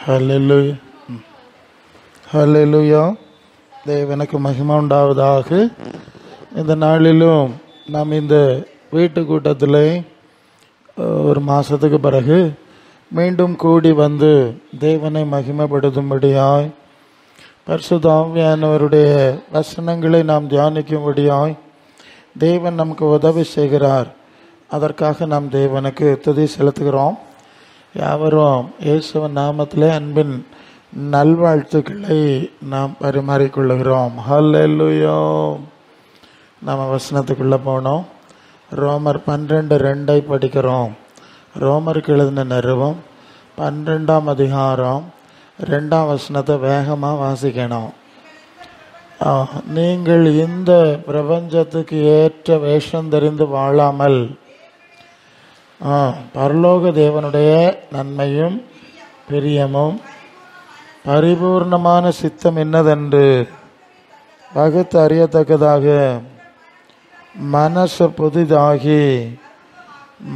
ஹல்லேலூயா, ஹல்லேலூயா. தேவனுக்கு மகிமை உண்டாவதாக. இந்த நாளிலும் நாம் இந்த வீட்டு கூட்டத்தில் ஒரு மாதத்துக்கு பிறகு மீண்டும் கூடி வந்து தேவனை மகிமைப்படுத்தும்படியாய் பரிசுத்த ஆவியானவருடைய வசனங்களை நாம் தியானிக்கும்படியாய் தேவன் நமக்கு உதவி செய்கிறார். அதற்காக நாம் தேவனுக்கு துதி செலுத்துகிறோம். யாவரும் இயேசுவின் நாமத்திலே அன்பின் நல்வாழ்த்துக்களை நாம் பரிமாறிக்கொள்ளுகிறோம். ஹல்லேலூயா. நாம் வசனத்துக்குள்ளே போனோம். ரோமர் 12:2 படிக்கிறோம். ரோமருக்கு எழுதின நிருபம் 12ஆம் அதிகாரம் 2ஆம் வசனத்தை வேகமாக வாசிக்கணும். நீங்கள் இந்த பிரபஞ்சத்துக்கு ஏற்ற வேஷம் தெரிந்து வாழாமல் பரலோக தேவனுடைய நன்மையும் பிரியமும் பரிபூர்ணமான சித்தம் என்னதென்று பகுத்து அறியத்தக்கதாக மனசு புதிதாகி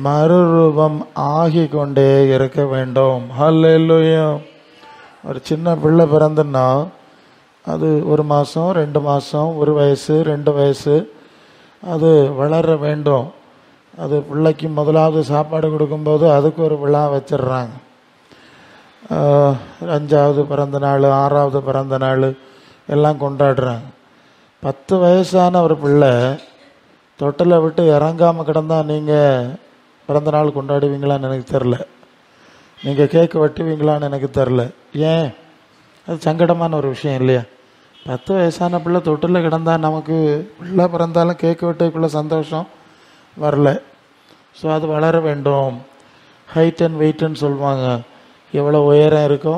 மறுரூபம் ஆகி கொண்டே இருக்க வேண்டும். ஹல்லேலூயா. ஒரு சின்ன பிள்ளை பிறந்துன்னா அது 1 மாதம் 2 மாதம் 1 வயசு 2 வயசு அது வளர வேண்டும். அது பிள்ளைக்கு முதலாவது சாப்பாடு கொடுக்கும்போது அதுக்கு ஒரு விழா வச்சிடுறாங்க. 5வது பிறந்த நாள் 6வது பிறந்த நாள் எல்லாம் கொண்டாடுறாங்க. 10 வயசான ஒரு பிள்ளை தொட்டிலை விட்டு இறங்காமல் கிடந்தால் நீங்கள் பிறந்த நாள் கொண்டாடுவீங்களான்னு எனக்கு தெரில. நீங்கள் கேக்கு வெட்டுவீங்களான்னு எனக்கு தெரில. ஏன்? அது சங்கடமான ஒரு விஷயம் இல்லையா? 10 வயசான பிள்ளை தொட்டில் கிடந்தால் நமக்கு பிள்ளை பிறந்தாலும் கேக்கு வெட்டுக்குள்ள சந்தோஷம் வரல. ஸோ அது வளர வேண்டும். ஹைட் அண்ட் வெயிட்டுன்னு சொல்லுவாங்க. எவ்வளோ உயரம் இருக்கோ,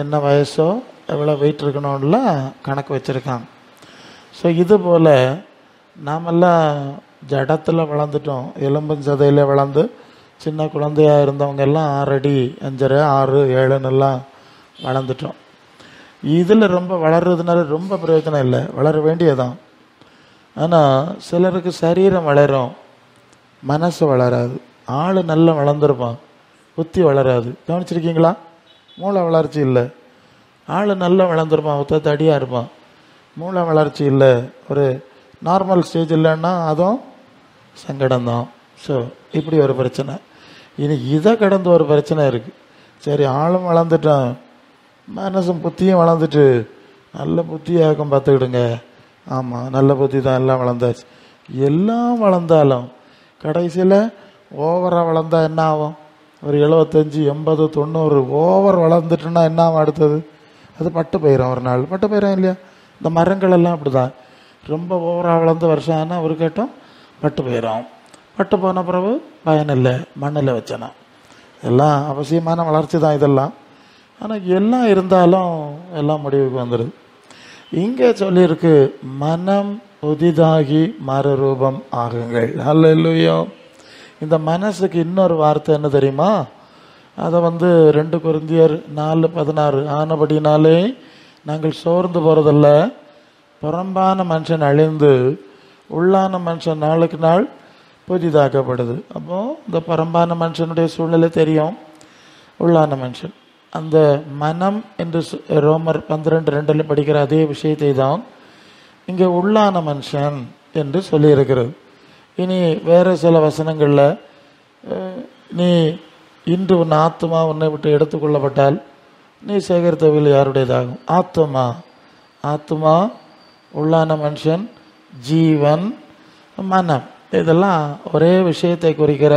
என்ன வயசோ, எவ்வளோ வெயிட் இருக்கணும்லாம் கணக்கு வச்சுருக்காங்க. ஸோ இது போல் நாமெல்லாம் ஜடத்தில் வளர்ந்துட்டோம். எலும்பும் சதையில் வளர்ந்து சின்ன குழந்தையாக இருந்தவங்க எல்லாம் 6 அடி 5.5 6 7ன்னுலாம் வளர்ந்துட்டோம். இதில் ரொம்ப வளர்றதுனால ரொம்ப பிரயோஜனம் இல்லை, வளர வேண்டியதான். ஆனால் சிலருக்கு சரீரம் வளரும், மனசு வளராது. ஆள் நல்லா வளர்ந்துருப்பான், புத்தி வளராது. கவனிச்சிருக்கீங்களா? மூளை வளர்ச்சி இல்லை. ஆள் நல்லா வளர்ந்துருப்பான், ஒத்த தடியாக இருப்பான், மூளை வளர்ச்சி இல்லை, ஒரு நார்மல் ஸ்டேஜ் இல்லைன்னா அதுவும் சங்கடம்தான். ஸோ இப்படி ஒரு பிரச்சனை. இனி இதை கடந்து ஒரு பிரச்சனை இருக்குது. சரி, ஆளும் வளர்ந்துட்டான், மனசும் புத்தியும் வளர்ந்துட்டு நல்ல புத்தியாக்கம் பார்த்துக்கிடுங்க. ஆமாம், நல்ல புத்தி தான், எல்லாம் வளர்ந்தாச்சு. எல்லாம் வளர்ந்தாலும் கடைசியில் ஓவராக வளர்ந்தா என்ன ஆகும்? ஒரு 75 80 90 ஓவர் வளர்ந்துட்டுன்னா என்ன ஆகும்? அடுத்தது அது பட்டு போயிடும். ஒரு நாள் பட்டு போயிடும் இல்லையா? இந்த மரங்கள் எல்லாம் அப்படி தான். ரொம்ப ஓவராக வளர்ந்து வருஷம் ஆனால் ஒரு கேட்டும் பட்டு போயிடும். பட்டு போன பிறகு பயன் இல்லை, மண்ணில் வச்சனா. எல்லாம் அவசியமான வளர்ச்சி தான் இதெல்லாம். ஆனால் எல்லாம் இருந்தாலும் எல்லாம் முடிவுக்கு வந்துடுது. இங்கே சொல்லியிருக்கு, மனம் புதிதாகி மறுரூபம் ஆகுங்கள். ஹல்லேலூயா. இந்த மனசுக்கு இன்னொரு வார்த்தை என்ன தெரியுமா? அதை 2 கொரிந்தியர் 4:16 ஆனபடினாலே நாங்கள் சோர்ந்து போகிறதில்ல, புறம்பான மனுஷன் அழிந்து உள்ளான மனுஷன் நாளுக்கு நாள் புதிதாக்கப்படுது. அப்போது இந்த புறம்பான மனுஷனுடைய சூழ்நிலை தெரியும், உள்ளான மனுஷன். அந்த மனம் என்று ரோமர் 12:2 படிக்கிற அதே விஷயத்தை தான் இங்கே உள்ளான மனுஷன் என்று சொல்லியிருக்கிறது. இனி வேறு சில வசனங்களில் நீ இன்று உன் ஆத்மா உன்னை விட்டு எடுத்துக்கொள்ளப்பட்டால் நீ சேகரித்தவில் யாருடையதாகும்? ஆத்மா உள்ளான மனுஷன், ஜீவன், மனம், இதெல்லாம் ஒரே விஷயத்தை குறிக்கிற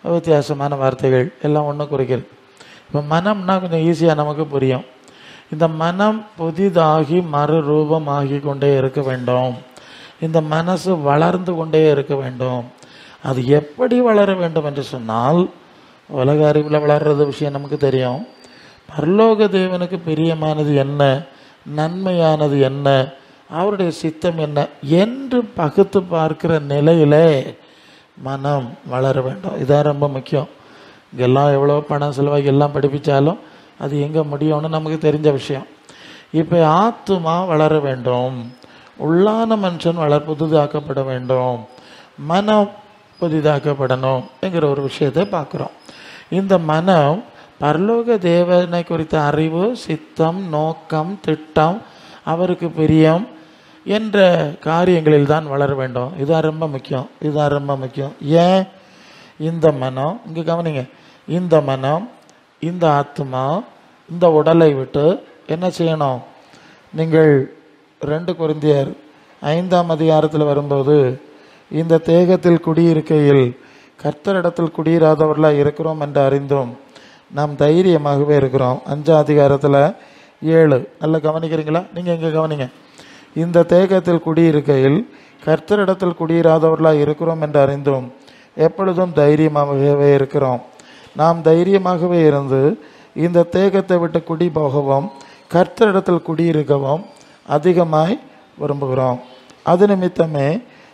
வித்தியாசமான வார்த்தைகள், எல்லாம் ஒன்று குறிக்கிறது. இப்போ மனம்னா கொஞ்சம் ஈஸியாக நமக்கு புரியும். இந்த மனம் புதிதாகி மறுரூபம் ஆகி கொண்டே இருக்க வேண்டும். இந்த மனசு வளர்ந்து கொண்டே இருக்க வேண்டும். அது எப்படி வளர வேண்டும் என்று சொன்னால், உலக அறிவில் வளர்றது விஷயம் நமக்கு தெரியும். பரலோக தேவனுக்கு பிரியமானது என்ன, நன்மையானது என்ன, அவருடைய சித்தம் என்ன என்று பகுத்து பார்க்கிற நிலையிலே மனம் வளர வேண்டும். இதான் ரொம்ப முக்கியம். இங்கெல்லாம் எவ்வளோ பணம் செலவாகி எல்லாம் படிப்பிச்சாலும் அது எங்கே முடியும்னு நமக்கு தெரிஞ்ச விஷயம். இப்போ ஆத்துமா வளர வேண்டும், உள்ளான மனுஷன் புதிதாக்கப்பட வேண்டும், மனம் புதிதாக்கப்படணும் என்கிற ஒரு விஷயத்தை பார்க்குறோம். இந்த மனம் பரலோக தேவனை குறித்த அறிவு, சித்தம், நோக்கம், திட்டம், அவருக்கு பிரியம் என்ற காரியங்களில் தான் வளர வேண்டும். இதுதான் ரொம்ப முக்கியம். இதுதான் ரொம்ப முக்கியம். ஏன்? இந்த மனம், இங்கே கவனிங்க, இந்த மனம், இந்த ஆத்மா, இந்த உடலை விட்டு என்ன செய்யணும்? நீங்கள் 2 கொரிந்தியர் 5ஆம் அதிகாரத்தில் வரும்போது, இந்த தேகத்தில் குடியிருக்கையில் கர்த்தரிடத்தில் குடியிராதவர்களாக இருக்கிறோம் என்று அறிந்தோம், நாம் தைரியமாகவே இருக்கிறோம். 5ஆம் அதிகாரத்தில் 7. நல்லா கவனிக்கிறீங்களா? நீங்கள் இங்கே கவனிங்க. இந்த தேகத்தில் குடியிருக்கையில் கர்த்தரிடத்தில் குடியிராதவர்களாக இருக்கிறோம் என்று அறிந்தோம், எப்பொழுதும் தைரியமாகவே இருக்கிறோம். நாம் தைரியமாகவே இருந்து இந்த தேகத்தை விட்டு குடி போகவும் கர்த்தரிடத்தில் குடியிருக்கவும் அதிகமாய் விரும்புகிறோம். அது நிமித்தமே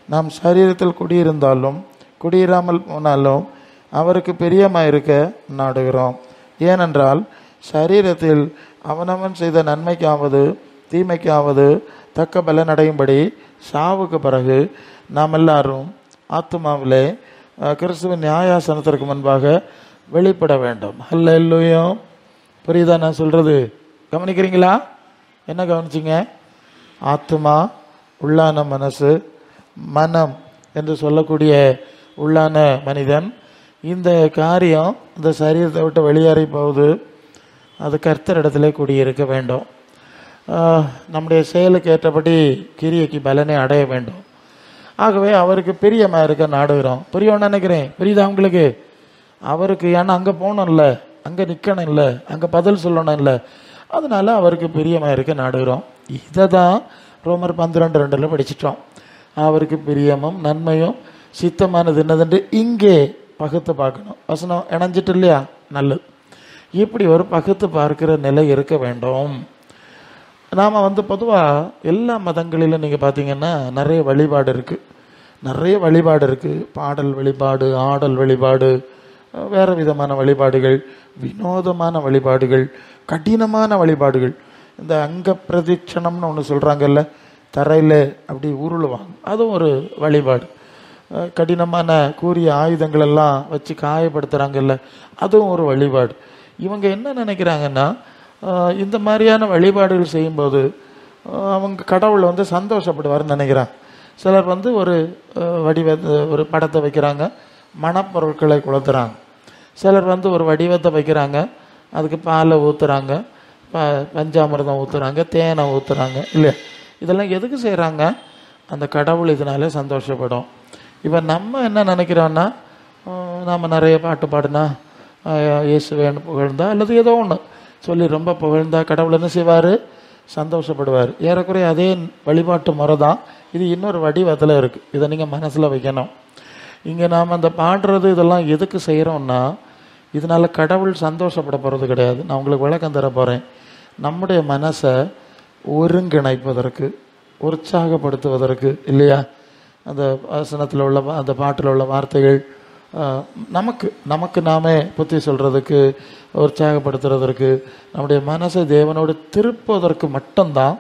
நாம் சரீரத்தில் குடியிருந்தாலும் குடியிராமல் போனாலும் அவருக்கு பிரியமாயிருக்க நாடுகிறோம். ஏனென்றால் சரீரத்தில் அவனவன் செய்த நன்மைக்காவது தீமைக்காவது தக்க பலனடையும்படி சாவுக்கு பிறகு நாம் எல்லாரும் ஆத்துமாவிலே கிறிஸ்துவின் நியாயாசனத்திற்கு முன்பாக வெளிப்பட வேண்டும். ஹல்லேலூயா. புரியுதா நான் சொல்றது? கவனிக்கிறீங்களா? என்ன கவனிச்சிங்க? ஆத்மா, உள்ளான மனசு, மனம் என்று சொல்லக்கூடிய உள்ளான மனிதன், இந்த காரியம் இந்த சரீரத்தை விட்டு வெளியேறி போகுது. அது கர்த்தரிடத்திலே குடியிருக்க வேண்டும். நம்முடைய செயலுக்கு ஏற்றபடி கிரியைக்கு பலனை அடைய வேண்டும். ஆகவே அவருக்கு பிரியமாக இருக்க நாடுகிறோம். புரியும்னு நினைக்கிறேன். புரியுதா உங்களுக்கு? அவருக்கு, ஏன்னா அங்கே போகணும் இல்லை, அங்கே நிற்கணும் இல்லை, அங்கே பதில் சொல்லணும் இல்லை, அதனால அவருக்கு பிரியமாக இருக்க நாடுகிறோம். இதை தான் ரோமர் 12:2 படிச்சிட்டோம். அவருக்கு பிரியமும் நன்மையும் சித்தமானது என்னதுன்று இங்கே பகுத்து பார்க்கணும். வசனம் இணைஞ்சிட்டு இல்லையா? நல்லது. இப்படி ஒரு பகுத்து பார்க்கிற நிலை இருக்க வேண்டும். நாம் பொதுவாக எல்லா மதங்களிலும் நீங்கள் பார்த்தீங்கன்னா நிறைய வழிபாடு இருக்குது. நிறைய வழிபாடு இருக்குது. பாடல் வழிபாடு, ஆடல் வழிபாடு, வேறு விதமான வழிபாடுகள், வினோதமான வழிபாடுகள், கடினமான வழிபாடுகள். இந்த அங்க பிரதிக்ஷணம்னு ஒன்று சொல்கிறாங்கல்ல, தரையில் அப்படி உருளுவாங்க, அதுவும் ஒரு வழிபாடு. கடினமான கூரிய ஆயுதங்கள் எல்லாம் வச்சு காயப்படுத்துகிறாங்கல்ல, அதுவும் ஒரு வழிபாடு. இவங்க என்ன நினைக்கிறாங்கன்னா, இந்த மாதிரியான வழிபாடுகள் செய்யும்போது அவங்க கடவுள் சந்தோஷப்படுவார்னு நினைக்கிறாங்க. சிலர் ஒரு ஒரு படத்தை வைக்கிறாங்க, மணப்பொருட்களை கொளுத்துறாங்க. சிலர் ஒரு வடிவத்தை வைக்கிறாங்க, அதுக்கு பாலை ஊற்றுறாங்க, பஞ்சாமிர்தம் ஊற்றுறாங்க, தேனை ஊற்றுறாங்க இல்லையா? இதெல்லாம் எதுக்கு செய்கிறாங்க? அந்த கடவுள் இதனால சந்தோஷப்படும். இப்போ நம்ம என்ன நினைக்கிறோன்னா, நாம் நிறைய பாட்டு பாடினா இயேசுவேன்னு புகழ்ந்தா அல்லது ஏதோ ஒன்று சொல்லி ரொம்ப புகழ்ந்தா கடவுள் என்ன செய்வார்? சந்தோஷப்படுவார். ஏறக்குறைய அதே வழிபாட்டு முறை தான் இது, இன்னொரு வடிவத்தில் இருக்குது. இதை நீங்கள் மனசில் வைக்கணும். இங்கே நாம் அந்த பாடுறது இதெல்லாம் எதுக்கு செய்கிறோன்னா, இதனால் கடவுள் சந்தோஷப்பட போகிறது கிடையாது. நான் உங்களுக்கு விளக்கம் தர போகிறேன். நம்முடைய மனசை ஒருங்கிணைப்பதற்கு, உற்சாகப்படுத்துவதற்கு இல்லையா? அந்த வசனத்தில் உள்ள அந்த பாட்டில் உள்ள வார்த்தைகள் நமக்கு நாமே புத்தி சொல்கிறதுக்கு, உற்சாகப்படுத்துறதற்கு, நம்முடைய மனசை தேவனோடு திருப்புவதற்கு மட்டும்தான்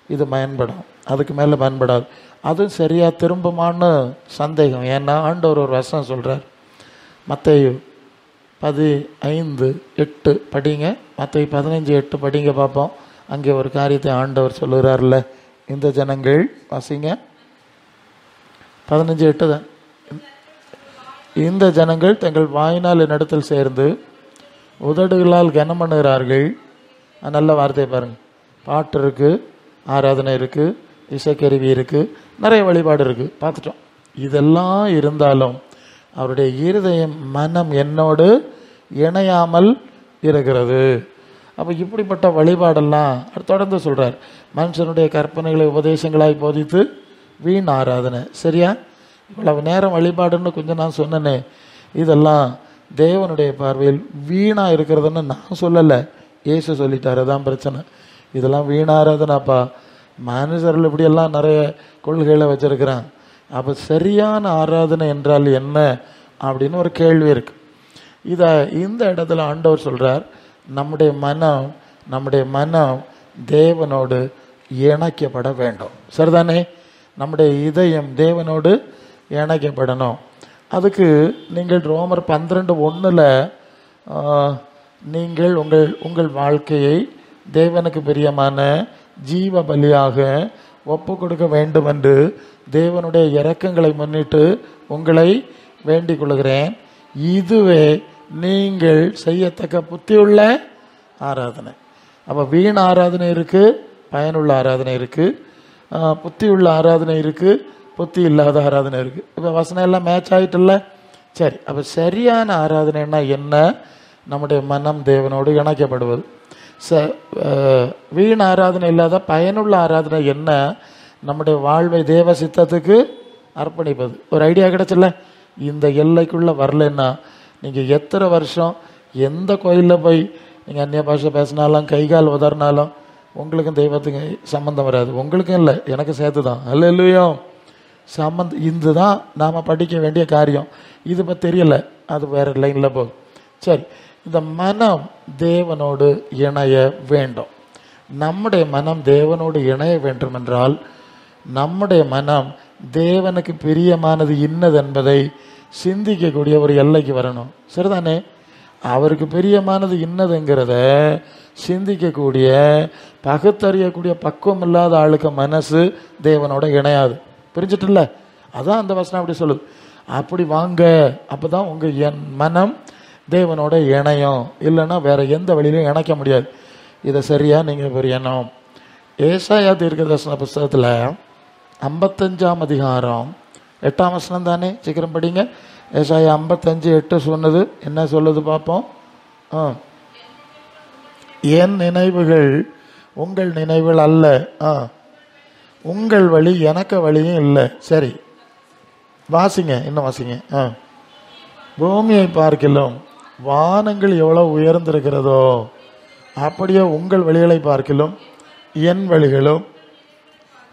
இது பயன்படும். அதுக்கு மேலே பயன்படாது. அதுவும் சரியாக திரும்புமான்னு சந்தேகம். ஏன்னா ஆண்டவர் ஒரு வசனம் சொல்கிறார். மத்தேயு 15:8 படிங்க. மத்தேயு 15:8 படிங்க பார்ப்போம். அங்கே ஒரு காரியத்தை ஆண்டவர் சொல்லுகிறார்ல, இந்த ஜனங்கள், வாசிங்க 15:8 தான். இந்த ஜனங்கள் தங்கள் வாயினால் என்னிடத்தில் சேர்ந்து உதடுகளால் கனம் பண்ணுகிறார்கள். நல்ல வார்த்தையை பாருங்கள். பாட்டு இருக்குது, ஆராதனை இருக்குது, இசைக்கருவி இருக்குது, நிறைய வழிபாடு இருக்குது, பார்த்துட்டோம். இதெல்லாம் இருந்தாலும் அவருடைய இருதயம், மனம் என்னோடு இணையாமல் இருக்கிறது. அப்போ இப்படிப்பட்ட வழிபாடெல்லாம் தொடர்ந்து சொல்கிறார். மனுஷனுடைய கற்பனைகளை உபதேசங்களாய் போதித்து வீண் ஆராதனை. சரியா? இவ்வளவு நேரம் வழிபாடுன்னு கொஞ்சம் நான் சொன்னேனே, இதெல்லாம் தேவனுடைய பார்வையில் வீணாக இருக்கிறதுன்னு நான் சொல்லலை, இயேசு சொல்லிட்டார். அதுதான் பிரச்சனை. இதெல்லாம் வீணாராதனாப்பா. மனுஷர்கள் இப்படியெல்லாம் நிறைய கொள்கைகளை வச்சுருக்கிறான். அப்போ சரியான ஆராதனை என்றால் என்ன அப்படின்னு ஒரு கேள்வி இருக்குது. இதை இந்த இடத்துல ஆண்டவர் சொல்கிறார், நம்முடைய மனம் தேவனோடு இணைக்கப்பட வேண்டும். சரிதானே? நம்முடைய இதயம் தேவனோடு இணைக்கப்படணும். அதுக்கு நீங்கள் ரோமர் 12:1 நீங்கள் உங்கள் உங்கள் வாழ்க்கையை தேவனுக்கு பிரியமான ஜீவ பலியாக ஒப்பு கொடுக்க வேண்டும் என்று தேவனுடைய இரக்கங்களை முன்னிட்டு உங்களை வேண்டிக் கொள்கிறேன். இதுவே நீங்கள் செய்யத்தக்க புத்தியுள்ள ஆராதனை. அப்போ வீண் ஆராதனை இருக்குது, பயனுள்ள ஆராதனை இருக்குது, புத்தி உள்ள ஆராதனை இருக்குது, புத்தி இல்லாத ஆராதனை இருக்குது. இப்போ வசனம் எல்லாம் மேட்ச் ஆகிட்டுல்ல? சரி, அப்போ சரியான ஆராதனைன்னா என்ன? நம்முடைய மனம் தேவனோடு இணைக்கப்படுவது. வீண் ஆராதனை இல்லாத பயனுள்ள ஆராதனை என்ன? நம்முடைய வாழ்வை தேவ சித்தத்துக்கு அர்ப்பணிப்பது. ஒரு ஐடியா கிடைச்சல? இந்த எல்லைக்குள்ளே வரலன்னா நீங்கள் எத்தனை வருஷம் எந்த கோயிலில் போய் நீங்கள் அந்நிய பாஷை பேசினாலும் கைகால் உதறினாலும் உங்களுக்கும் தெய்வத்துக்கு சம்மந்தம் வராது. உங்களுக்கும் இல்லை, எனக்கு சேர்த்து தான். அல்லேலூயா. சம்மந்தம் இதுதான் நாம் படிக்க வேண்டிய காரியம். இது இப்போ தெரியலை, அது வேறு லைனில் போகுது. சரி, இந்த மனம் தேவனோடு இணைய வேண்டும். நம்முடைய மனம் தேவனோடு இணைய வேண்டும் என்றால் நம்முடைய மனம் தேவனுக்கு பிரியமானது இன்னது என்பதை சிந்திக்கக்கூடிய ஒரு எல்லைக்கு வரணும். சரிதானே? அவருக்கு பிரியமானது இன்னதுங்கிறத சிந்திக்கக்கூடிய பகுத்தறியக்கூடிய பக்குவம் இல்லாத ஆளுக்கு மனசு தேவனோட இணையாது. புரிஞ்சிட்டுல்ல? அதான் அந்த வசனம் அப்படி சொல்லுது. அப்படி வாங்க, அப்போ தான் உங்கள் என் மனம் தேவனோட இணையும். இல்லைன்னா வேற எந்த வழியிலும் இணைக்க முடியாது. இதை சரியாக நீங்கள் புரியணும். ஏசாயா தீர்க்கதரிசன புஸ்தகத்தில் 55ஆம் அதிகாரம் 8ஆம் வசனம் தானே, சீக்கிரம் படிங்க. ஏசாயா 55:8 சொன்னது என்ன சொல்லுது பார்ப்போம். என் நினைவுகள் உங்கள் நினைவுகள் அல்ல, உங்கள் வழி எனக்கு வழியும் இல்லை. சரி, வாசிங்க, இன்னும் வாசிங்க. பூமியை பார்க்கிலும் வானங்கள் எவ்வளோ உயர்ந்திருக்கிறதோ அப்படியே உங்கள் வழிகளை பார்க்கிலும் என் வழிகளும்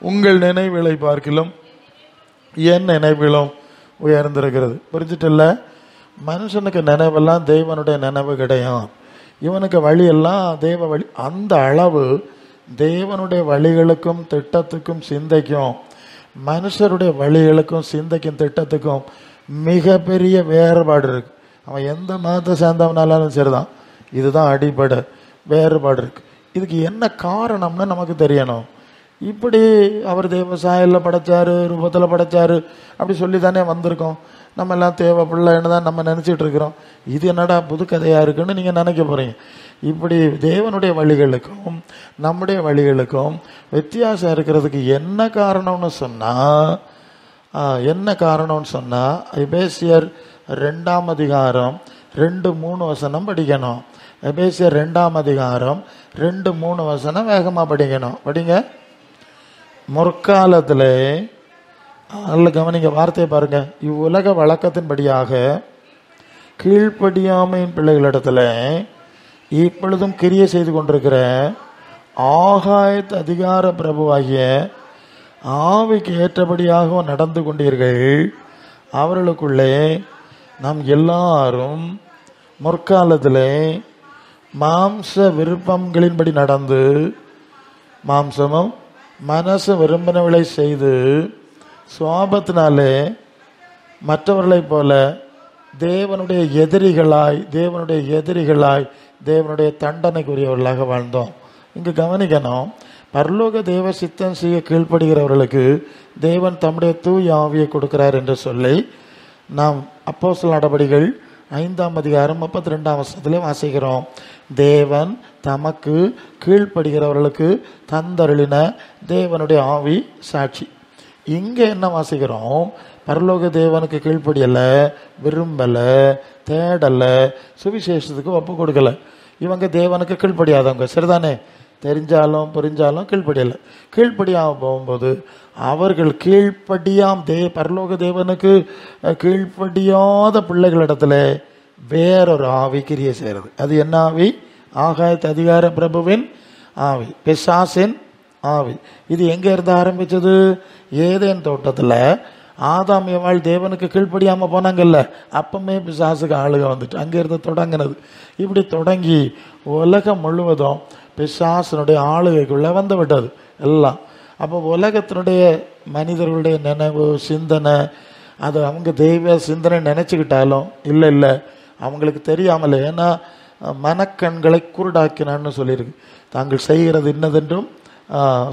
உங்கள் நினைவுகளை பார்க்கிலும் என் நினைவுகளும் உயர்ந்திருக்கிறது. புரிஞ்சுட்டுல்ல? மனுஷனுக்கு நினைவெல்லாம் தெய்வனுடைய நினைவு கிடையாது. இவனுக்கு வழியெல்லாம் தெய்வ வழி. அந்த அளவு தேவனுடைய வழிகளுக்கும் திட்டத்துக்கும் சிந்தைக்கும் மனுஷருடைய வழிகளுக்கும் சிந்தைக்கும் திட்டத்துக்கும் மிகப்பெரிய வேறுபாடு இருக்கு. அவன் எந்த மதத்தை சேர்ந்தவனாலும் சரிதான், இதுதான் அடிப்படை. வேறுபாடு இருக்கு. இதுக்கு என்ன காரணம்னு நமக்கு தெரியணும். இப்படி அவர் தேவ சாயலில் படைச்சாரு, ரூபத்தில் படைச்சாரு அப்படி சொல்லி தானே வந்திருக்கோம். நம்ம எல்லாம் தேவை பிள்ளைன்னு தான் நம்ம நினச்சிட்டு இருக்கிறோம். இது என்னடா புது கதையாக இருக்குன்னு நீங்கள் நினைக்க போகிறீங்க. இப்படி தேவனுடைய வழிகளுக்கும் நம்முடைய வழிகளுக்கும் வித்தியாசம் இருக்கிறதுக்கு என்ன காரணம்னு சொன்னால் எபேசியர் 2ஆம் அதிகாரம் 2-3 வசனம் படிக்கணும். எபேசியர் 2ஆம் அதிகாரம் 2-3 வசனம் வேகமாக படிக்கணும். படிங்க. முற்காலத்தில் நல்ல கவனிங்க, வார்த்தையை பாருங்க. இவ்வுலக வழக்கத்தின்படியாக கீழ்ப்படியாமையின் பிள்ளைகளிடத்தில் இப்பொழுதும் கிரியை செய்து கொண்டிருக்கிற ஆகாயத்து அதிகார பிரபுவாகிய ஆவிக்கு ஏற்றபடியாக நடந்து கொண்டீர்கள். அவர்களுக்குள்ளே நாம் எல்லாரும் முற்காலத்தில் மாம்ச விருப்பங்களின்படி நடந்து மாம்சமும் மனசு விரும்பினவளை செய்து சுவாபத்தினாலே மற்றவர்களைப் போல தேவனுடைய எதிரிகளாய் தேவனுடைய தண்டனைக்குரியவர்களாக வாழ்ந்தோம். இங்கு கவனிக்கணும், பரலோக தேவ சித்தம் செய்ய கீழ்ப்படுகிறவர்களுக்கு தேவன் தம்முடைய தூய ஆவியை கொடுக்கிறார் என்று சொல்லி நாம் அப்போஸ்தலர் நடபடிகள் 5ஆம் அதிகாரம் 32ஆம் வசனத்திலே வாசிக்கிறோம். தேவன் தமக்கு கீழ்ப்படுகிறவர்களுக்கு தந்தருளின தேவனுடைய ஆவி சாட்சி. இங்கே என்ன வாசிக்கிறோம்? பரலோக தேவனுக்கு கீழ்ப்படியலை, விரும்பலை, தேடலை, சுவிசேஷத்துக்கு ஒப்பு கொடுக்கலை. இவங்க தேவனுக்கு கீழ்ப்படியாதவங்க. சரிதானே? தெரிஞ்சாலும் புரிஞ்சாலும் கீழ்ப்படியலை. கீழ்ப்படியாம போகும்போது அவர்கள் பரலோக தேவனுக்கு கீழ்ப்படியாத பிள்ளைகளிடத்துல வேறொரு ஆவி கிரியை செய்கிறது. அது என்ன ஆவி? ஆகாயத்து அதிகார பிரபுவின் ஆவி, பிசாசின் ஆவி. இது எங்க இருந்து ஆரம்பிச்சது? ஏதேன் தோட்டத்தில் ஆதாம் ஏவாள் தேவனுக்கு கீழ்ப்படியாம போனாங்கல்ல, அப்பமே பிசாசுக்கு ஆளுக வந்துட்டு அங்கிருந்து தொடங்கினது. இப்படி தொடங்கி உலகம் முழுவதும் பிசாசனுடைய ஆளுகைக்குள்ள வந்து விட்டது எல்லாம். அப்போ உலகத்தினுடைய மனிதர்களுடைய நினைவு சிந்தனை அது அவங்க தெய்வ சிந்தனை நினச்சிக்கிட்டாலும் இல்லை அவங்களுக்கு தெரியாமல. ஏன்னா மனக்கண்களை குருடாக்கினான்னு சொல்லியிருக்கு. தாங்கள் செய்கிறது இன்னதென்றும்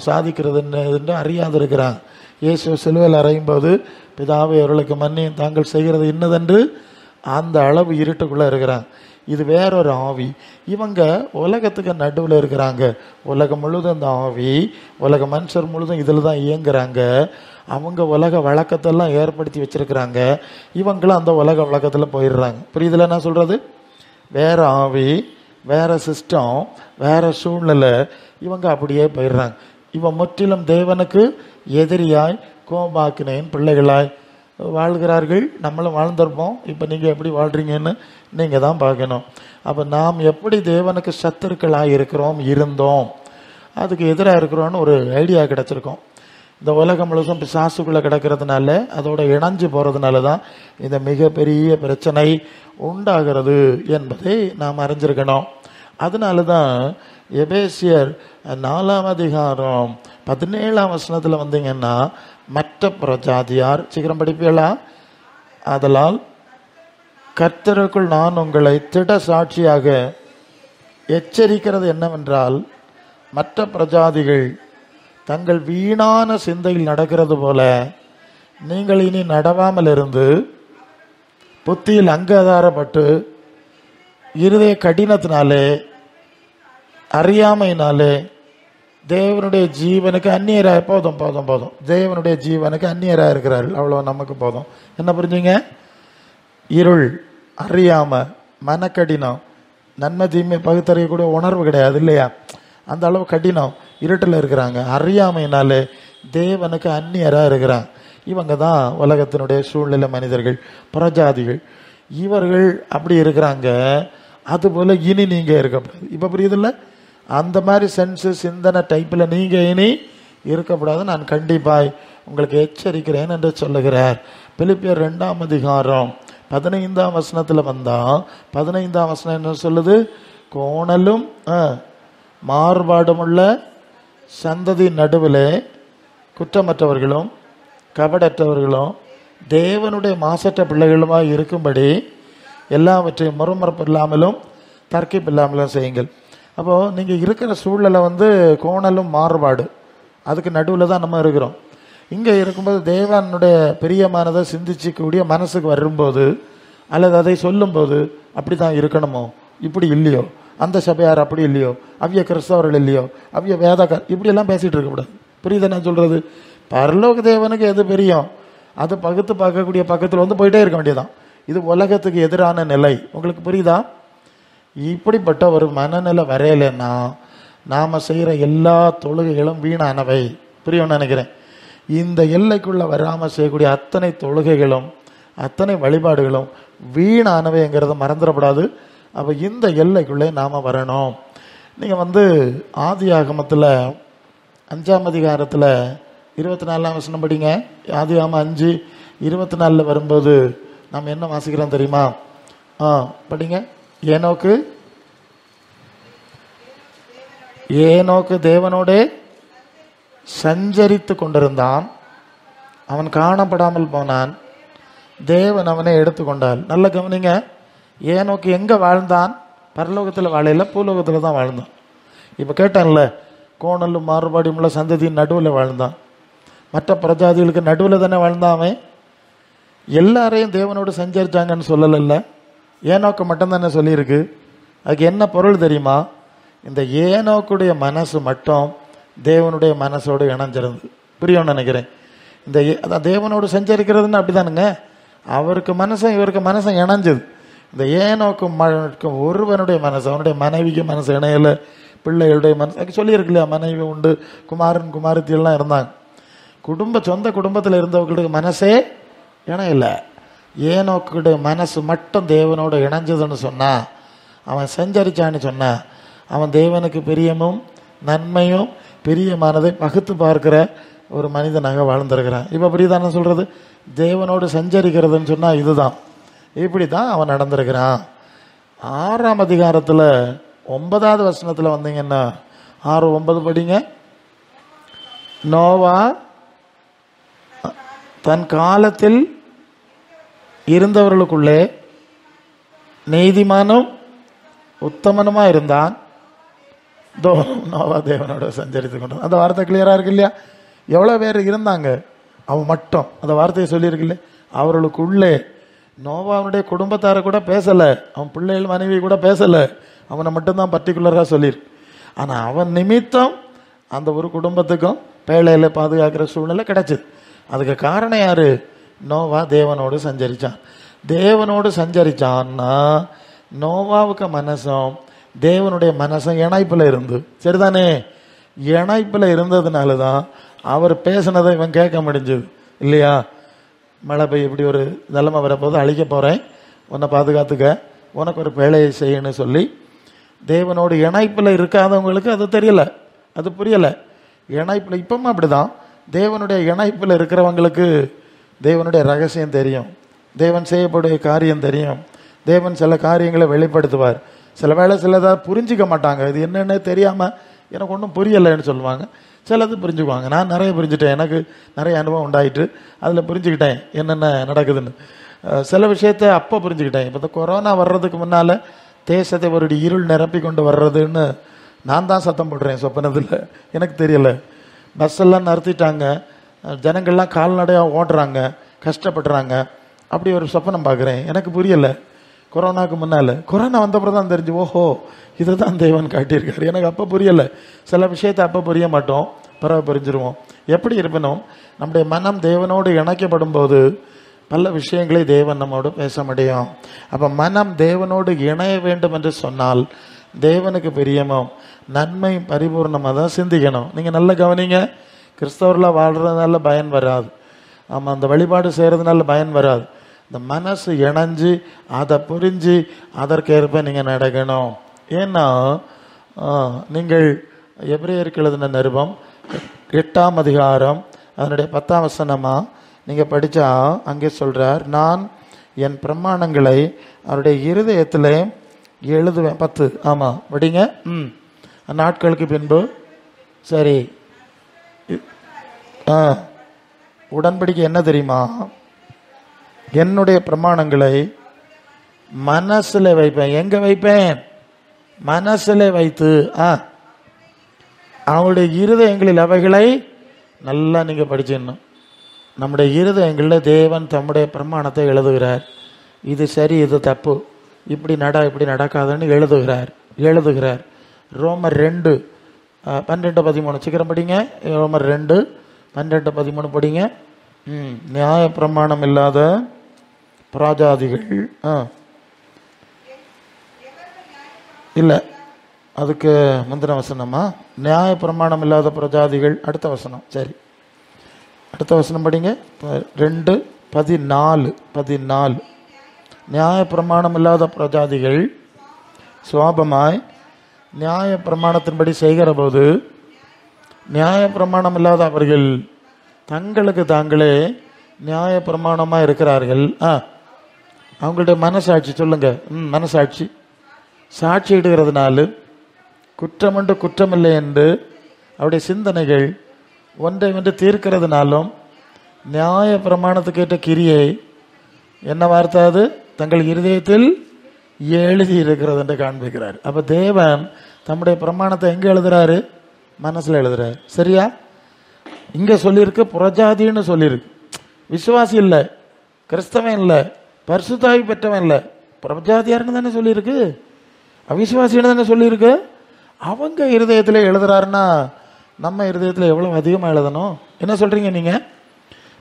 சாதிக்கிறது என்னதென்றும் அறியாதிருக்கிறாங்க. இயேசு சிலுவையில் அறையும்போது பிதாவை அவர்களுக்கு மன்னியும், தாங்கள் செய்கிறது இன்னதென்று அந்த அளவு இருட்டுக்குள்ளே இருக்கிறாங்க. இது வேறொரு ஆவி. இவங்க உலகத்துக்கு நடுவில் இருக்கிறாங்க. உலகம் முழுதும் இந்த ஆவி, உலக மனுஷர் முழுதும் இதில் தான் இயங்குறாங்க. அவங்க உலக வழக்கத்தெல்லாம் ஏற்படுத்தி வச்சிருக்கிறாங்க. இவங்களும் அந்த உலக வழக்கத்தில் போயிடுறாங்க. புரியுதுல நான் சொல்கிறது? வேற ஆவி, வேற சிஸ்டம், வேற சூழ்நிலை, இவங்க அப்படியே போயிடுறாங்க. இவன் முற்றிலும் தேவனுக்கு எதிரியாய் கோபாக்கினேன் பிள்ளைகளாய் வாழ்கிறார்கள். நம்மளும் வாழ்ந்திருப்போம். இப்போ நீங்கள் எப்படி வாழ்கிறீங்கன்னு நீங்கள் தான் பார்க்கணும். அப்போ நாம் எப்படி தேவனுக்கு சத்துருக்களாக இருக்கிறோம், இருந்தோம், அதுக்கு எதிராக இருக்கிறோன்னு ஒரு ஐடியா கிடச்சிருக்கோம். இந்த உலகம் முழுசும் பிசாசுக்குள்ளே கிடக்கிறதுனால, அதோட இணைஞ்சு போகிறதுனால தான் இந்த மிகப்பெரிய பிரச்சனை உண்டாகிறது என்பதை நாம் அறிஞ்சிருக்கணும். அதனால தான் எபேசியர் 4:17 வந்தீங்கன்னா, மற்ற பிரஜாதியார், சீக்கிரம் படிப்பீங்களா? ஆதலால் கர்த்தருக்குள் நான் உங்களை திட சாட்சியாக எச்சரிக்கிறது என்னவென்றால், மற்ற பிரஜாதிகள் தங்கள் வீணான சிந்தையில் நடக்கிறது போல நீங்கள் இனி நடவாமல் இருந்து, புத்தியில் அங்கதாரப்பட்டு இருதய கடினத்தினாலே அறியாமையினாலே தேவனுடைய ஜீவனுக்கு அந்நியராக போதும் போதும் போதும் தேவனுடைய ஜீவனுக்கு அந்நியராக இருக்கிறார்கள். அவ்வளோ நமக்கு போதும். என்ன புரிஞ்சுங்க? இருள், அறியாம, மனக்கடினம், நன்மை தீமை பகுத்தறியக்கூடிய உணர்வு கிடையாது இல்லையா? அந்த அளவு கடினம், இருட்டில் இருக்கிறாங்க. அறியாமையினாலே தேவனுக்கு அந்நியராக இருக்கிறாங்க. இவங்க தான் உலகத்தினுடைய சூழ்நிலை மனிதர்கள், பிரஜாதிகள். இவர்கள் அப்படி இருக்கிறாங்க. அதுபோல் இனி நீங்கள் இருக்கக்கூடாது. இப்போ புரியுதில்ல? அந்த மாதிரி சென்ஸு சிந்தனை டைப்பில் நீங்கள் இனி இருக்கக்கூடாது. நான் கண்டிப்பாய் உங்களுக்கு எச்சரிக்கிறேன் என்று சொல்லுகிறார். பிலிப்பியர் 2:15 வந்தால் 15 என்ன சொல்லுது? கோணலும் மாறுபாடுமுள்ள சந்ததி நடுவில் குற்றமற்றவர்களும் கபடற்றவர்களும் தேவனுடைய மாசற்ற பிள்ளைகளுமாக இருக்கும்படி எல்லாவற்றையும் முறமறப்பு இல்லாமலும் தர்க்கிப்பு இல்லாமலும் செய்யுங்கள். அப்போது நீங்கள் இருக்கிற சூழ்நிலை கோணலும் மாறுபாடு, அதுக்கு நடுவில் தான் நம்ம இருக்கிறோம். இங்கே இருக்கும்போது தேவனுடைய பிரியமானதை சிந்திச்சிக்கூடிய மனசுக்கு வரும்போது, அல்லது அதை சொல்லும்போது, அப்படி தான் இருக்கணுமோ, இப்படி இல்லையோ, அந்த சபையார் அப்படி இல்லையோ, அவ்விய கிறிஸ்தவர்கள் இல்லையோ, அவ்விய வேதக்கார், இப்படியெல்லாம் பேசிகிட்டு இருக்கக்கூடாது. புரியுது நான் சொல்கிறது? பரலோக தேவனுக்கு எது பெரியும் அது பகுத்து பார்க்கக்கூடிய பக்கத்தில் போயிட்டே இருக்க வேண்டியதான். இது உலகத்துக்கு எதிரான நிலை. உங்களுக்கு புரியுதா? இப்படிப்பட்ட ஒரு மனநிலை வரையலைன்னா நாம் செய்கிற எல்லா தொழுகைகளும் வீணானவை. புரியும்னு நினைக்கிறேன். இந்த எல்லைக்குள்ளே வராமல் செய்யக்கூடிய அத்தனை தொழுகைகளும் அத்தனை வழிபாடுகளும் வீணானவைங்கிறத மறந்துடக்கூடாது. அப்போ இந்த எல்லைக்குள்ளே நாம் வரணும். நீங்கள் ஆதியாகமத்தில் 5:24 படிங்க. ஆதியாகமம் 5:24 வரும்போது நாம் என்ன வாசிக்கிறோம் தெரியுமா? படிங்க. ஏனோக்கு தேவனோட சஞ்சரித்து கொண்டிருந்தான், அவன் காணப்படாமல் போனான், தேவன் அவனை எடுத்துக்கொண்டாள். நல்ல கவனிங்க. ஏனோக்கு எங்கே வாழ்ந்தான்? பரலோகத்தில் வாழையில, பூலோகத்தில் தான் வாழ்ந்தான். இப்போ கேட்டான்ல, கோணலும் மாறுபாடும் உள்ள சந்ததியின் நடுவில் வாழ்ந்தான். மற்ற பிரஜாதிகளுக்கு நடுவில் தானே வாழ்ந்தான். அவன் எல்லாரையும் தேவனோடு சஞ்சரித்தாங்கன்னு சொல்லலைல்ல, ஏனோக்கு மட்டும்தானே சொல்லியிருக்கு. அதுக்கு என்ன பொருள் தெரியுமா? இந்த ஏனோக்குடைய மனசு மட்டும் தேவனுடைய மனசோடு இணைஞ்சிருந்தது. புரியும்னு நினைக்கிறேன். இந்த அதான் தேவனோடு சஞ்சரிக்கிறதுன்னு அப்படி தானுங்க. அவருக்கு மனசும் இவருக்கு மனசும் இணைஞ்சது. இந்த ஏனோக்கு ஒருவனுடைய மனசு, அவனுடைய மனைவிக்கு மனசு இணையலை, பிள்ளைகளுடைய மனசு சொல்லியிருக்கு இல்லையா? மனைவி உண்டு, குமாரன் குமாரத்தியெல்லாம் இருந்தாங்க. சொந்த குடும்பத்தில் இருந்தவர்களுடைய மனசே இணையில்லை. ஏனோக்குடைய மனசு மட்டும் தேவனோட இணைஞ்சதுன்னு சொன்னா, அவன் சஞ்சரிச்சான்னு சொன்னா, அவன் தேவனுக்கு பிரியமும் நன்மையும் பிரியமானதை பகுத்து பார்க்கிற ஒரு மனிதனாக வாழ்ந்திருக்கிறான். இப்போ புரியுதானு சொல்றது? தேவனோடு சஞ்சரிக்கிறதுன்னு சொன்னா இதுதான். இப்படி தான் அவன் நடந்திருக்கிறான். 6ஆம் அதிகாரத்தில் 9வது வசனத்தில் வந்தீங்கன்னா, 6:9 படிங்க. நோவா தன் காலத்தில் இருந்தவர்களுக்குள்ளே நீதிமானும் உத்தமனுமா இருந்தான், தோ நோவா தேவனோட சஞ்சரித்து கொண்டான். அந்த வார்த்தை கிளியரா இருக்கு இல்லையா? எவ்வளவு பேர் இருந்தாங்க, அவன் மட்டும் அந்த வார்த்தையை சொல்லியிருக்கு இல்லையா? அவர்களுக்குள்ளே நோவாவுடைய குடும்பத்தார கூட பேசல, அவன் பிள்ளைகள் மனைவி கூட பேசல, அவனை மட்டும்தான் பர்டிகுலரா சொல்லியிருக்கு. ஆனா அவன் நிமித்தம் அந்த ஒரு குடும்பத்துக்கும் பேழையில பாதுகாக்கிற சூழ்நிலை கிடைச்சது. அதுக்கு காரணம் யாரு? நோவா தேவனோடு சஞ்சரிச்சான். தேவனோடு சஞ்சரிச்சான்னா நோவாவுக்கு மனசும் தேவனுடைய மனசும் இணைப்புல இருந்து, சரிதானே? இணைப்புல இருந்ததுனால தான் அவர் பேசினதை இவன் கேட்க முடிஞ்சது இல்லையா? மழை பெய்ய இப்படி ஒரு நிலைமை வரப்போது, அழிக்க போறேன், உன்னை பாதுகாத்துக்க, உனக்கு ஒரு வேலையை செய்யணும்னு சொல்லி தேவனோடு இணைப்புல இருக்காதவங்களுக்கு அது தெரியல, அது புரியல. இணைப்புல இப்பவும் அப்படிதான், தேவனுடைய இணைப்புல இருக்கிறவங்களுக்கு தேவனுடைய ரகசியம் தெரியும், தேவன் செய்யக்கூடிய காரியம் தெரியும், தேவன் சில காரியங்களை வெளிப்படுத்துவார். சில வேளை சிலதாக புரிஞ்சிக்க மாட்டாங்க, இது என்னென்னு தெரியாம எனக்கு ஒன்றும் புரியலைன்னு சொல்லுவாங்க. சிலது புரிஞ்சுக்குவாங்க. நான் நிறைய புரிஞ்சுட்டேன், எனக்கு நிறைய அனுபவம் உண்டாயிட்டு அதில் புரிஞ்சுக்கிட்டேன் என்னென்ன நடக்குதுன்னு. சில விஷயத்த அப்போ புரிஞ்சுக்கிட்டேன். இப்போ இந்த கொரோனா வர்றதுக்கு முன்னால் தேசத்தை ஒரு இருள் நிரப்பி கொண்டு வர்றதுன்னு நான் தான் சத்தம் போடுறேன் சொப்பனத்தில், எனக்கு தெரியலை. பஸ் எல்லாம் நிறுத்திட்டாங்க, ஜனங்கள்லாம் கால்நடையாக ஓடுறாங்க, கஷ்டப்படுறாங்க, அப்படி ஒரு சொப்பனம் பார்க்குறேன், எனக்கு புரியலை. கொரோனாவுக்கு முன்னால், கொரோனா வந்தப்பறம் தான் தெரிஞ்சு, ஓஹோ இதை தான் தேவன் காட்டியிருக்காரு. எனக்கு அப்போ புரியலை. சில விஷயத்தை அப்போ புரிய மாட்டோம், பிறகு புரிஞ்சிருவோம். எப்படி இருப்பினும் நம்முடைய மனம் தேவனோடு இணைக்கப்படும் போது பல விஷயங்களை தேவன் நம்மோடு பேச முடியும். அப்போ மனம் தேவனோடு இணைய வேண்டும் என்று சொன்னால் தேவனுக்கு பிரியமோ நன்மை பரிபூர்ணமாக தான் சிந்திக்கணும். நீங்கள் நல்ல கவனிங்க, கிறிஸ்தவர்களாக வாழ்கிறதுனால பயன் வராது, ஆமாம், அந்த வழிபாடு செய்கிறதுனால பயன் வராது. இந்த மனசு இணைஞ்சு அதை புரிஞ்சு அதற்கேற்ப நீங்கள் நடக்கணும். ஏன்னா நீங்கள் எபிரேயருக்கு எழுதின நிருபம் 8ஆம் அதிகாரம் அதனுடைய 10ஆம் வசனமாக நீங்கள் படித்தா அங்கே சொல்கிறார், நான் என் பிரமாணங்களை அவருடைய இருதயத்தில் எழுதுவேன். 10, ஆமாம் படிங்க. நாட்களுக்கு பின்பு, சரி, உடன்படிக்கை என்ன தெரியுமா? என்னுடைய பிரமாணங்களை மனசுல வைப்பேன். எங்க வைப்பேன்? மனசுல வைத்து அவனுடைய இருதயங்களில் அவைகளை நல்லா நீங்க படிச்சிடணும். நம்முடைய இருதயங்களில் தேவன் தம்முடைய பிரமாணத்தை எழுதுகிறார். இது சரி, இது தப்பு, இப்படி இப்படி நடக்காதுன்னு எழுதுகிறார். ரோமர் 2:12-13 சீக்கிரம் படிங்க. ரோமர் 2:12-13 படிங்க. நியாய பிரமாணம் இல்லாத பிரஜாதிகள் இல்ல, அதுக்கு முந்தின வசனமா? நியாய பிரமாணம் இல்லாத பிரஜாதிகள் அடுத்த வசனம். சரி, அடுத்த வசனம் படிங்க. 2:14 நியாய பிரமாணம் இல்லாத பிரஜாதிகள் சுவாபமாய் நியாய பிரமாணத்தின்படி செய்கிற போது நியாய பிரமாணம் இல்லாத அவர்கள் தங்களுக்கு தாங்களே நியாய பிரமாணமாக இருக்கிறார்கள். அவங்களுடைய மனசாட்சி சொல்லுங்க, மனசாட்சி சாட்சி இடுகிறதுனால குற்றமன்று குற்றமில்லை என்று அவருடைய சிந்தனைகள் ஒன்றை ஒன்று தீர்க்கிறதுனாலும் நியாய பிரமாணத்துக்கு ஏற்ற கிரியை என்ன வார்த்தை? அது தங்கள் இருதயத்தில் எழுதி இருக்கிறது என்று காண்பிக்கிறார். அப்ப தேவன் தம்முடைய பிரமாணத்தை எங்க எழுதுறாரு? மனசுல எழுதுறாரு. சரியா? இங்க சொல்லியிருக்கு புறஜாதின்னு சொல்லியிருக்கு. விசுவாசி இல்லை, கிறிஸ்தவன் இல்லை, பரிசுத்தாவி பெற்றவன் இல்லை, புறஜாதியார்னு தானே சொல்லியிருக்கு, அவிசுவாசின்னு தானே சொல்லியிருக்கு. அவங்க இருதயத்தில் எழுதுறாருன்னா நம்ம இருதயத்தில் எவ்வளவு அதிகமாக எழுதணும்? என்ன சொல்றீங்க நீங்க?